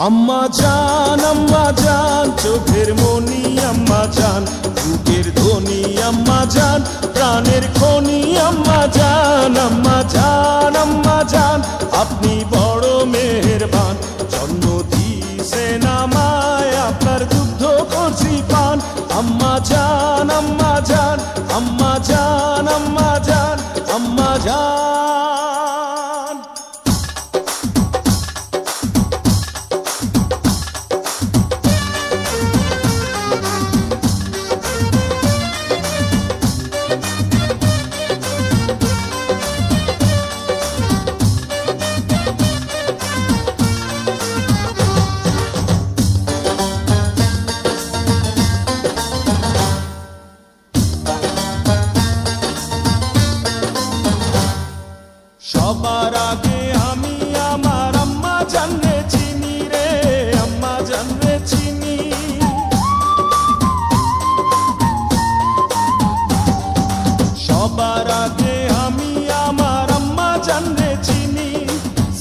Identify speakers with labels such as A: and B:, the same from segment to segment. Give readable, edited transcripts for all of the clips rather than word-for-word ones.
A: আম্মা জান চোখের মনি আম্মা জান, বুকের ধ্বনি আম্মা জান, প্রাণের খনি আম্মা জান। আম্মা জান আপনি বড় মেহেরবান, জন্ম দিয়েছেন আমায়, আপনার দুগ্ধ করছি পান। আম্মা জান আম্মা জান আম্মা জান আম্মা জান আম্মা জান। সবার আগে আমি আমার আম্মা জানরে চিনি রে, আম্মা জানরে চিনি। সবার আগে আমি আমার আম্মা জানরে চিনি,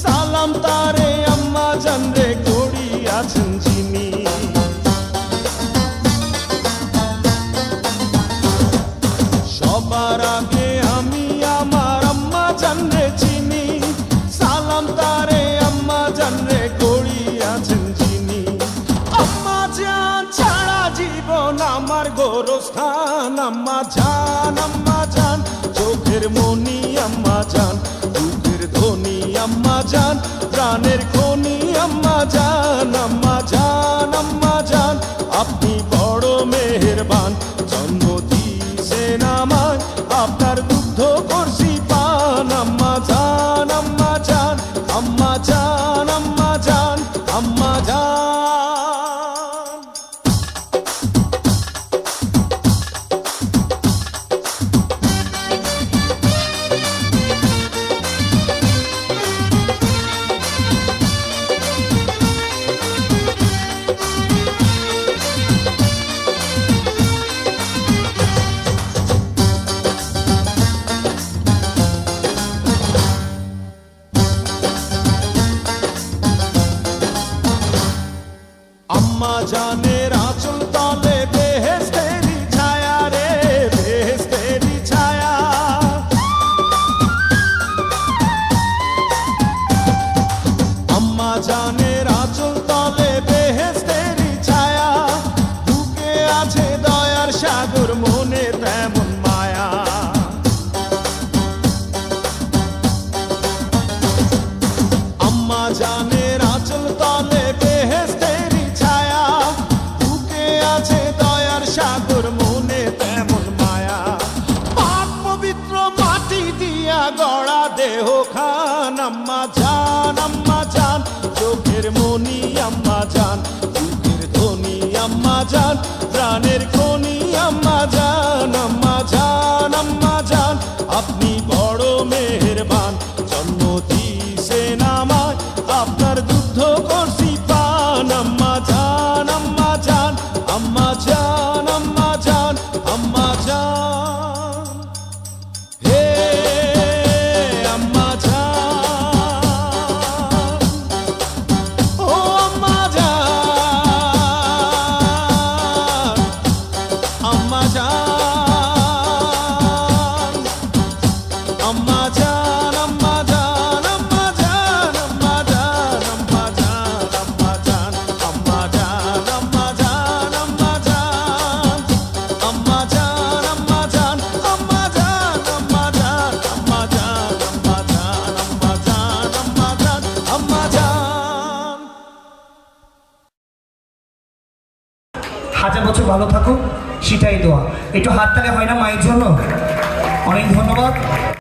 A: সালাম তারে আম্মা জানরে করি আছেন চিনি। সবার আগে আমি আমার আম্মা জানরে চিনি, সালাম তারে আম্মা জানরে করি আছেন চিনি। আম্মা জান ছাড়া জীবন আমার গোরস্থান। আম্মা জান চোখের মনি আম্মা জান, বুকের ধ্বনি আম্মা জান, প্রাণের খনি আম্মা জান। আম্মা জান আপনি বড় মেহেরবান, জন্ম দিয়েছেন আমায়, আপনার দুগ্ধ করছি পান। আম্মা জান আম্মা জান আম্মা জান আম্মা জান আম্মা জান। আম্মা জানের আঁচল তলে বেহেশতেরি ছায়া রে, বেহেশতেরি ছায়া। আম্মা জানের আঁচল তলে বেহেশতেরি ছায়া, বুকে আছে দয়ার সাগর, মনে তেমন মায়া। আম্মা জানের আঁচল তলে বেহেশতেরি ছায়া, বুকে আছে দয়ার সাগর, মনে তেমন মায়া। পাক পবিত্র মাটি দিয়া গড়া দেহ খান। আম্মা জান চোখের মনি আম্মা জান, বুকের ধ্বনি আম্মা জান, প্রাণের খনি আম্মা জান। আম্মা জান আপনি বড় মেহেরবান, জন্ম দিয়েছেন আমায়, আপনার দুগ্ধ করছি পান। আম্মা জান আম্মা জান আম্মা জান আম্মা জান আম্মা জান। হে আম্মা জান, ও আম্মা জান, আম্মা জান, আম্মা জান, আম্মা জান, আম্মা জান, আম্মা জান, আম্মা জান, আম্মা জান, আম্মা জান, আম্মা জান, আম্মা জান, আম্মা জান, আম্মা জান, আম্মা জান, আম্মা জান, আম্মা জান, আম্মা জান, আম্মা জান, আম্মা জান, আম্মা জান।
B: হাজার বছর ভালো থাকো, সেটাই দোয়া। একটু হাততালি হয় না মায়ের জন্য? অনেক ধন্যবাদ।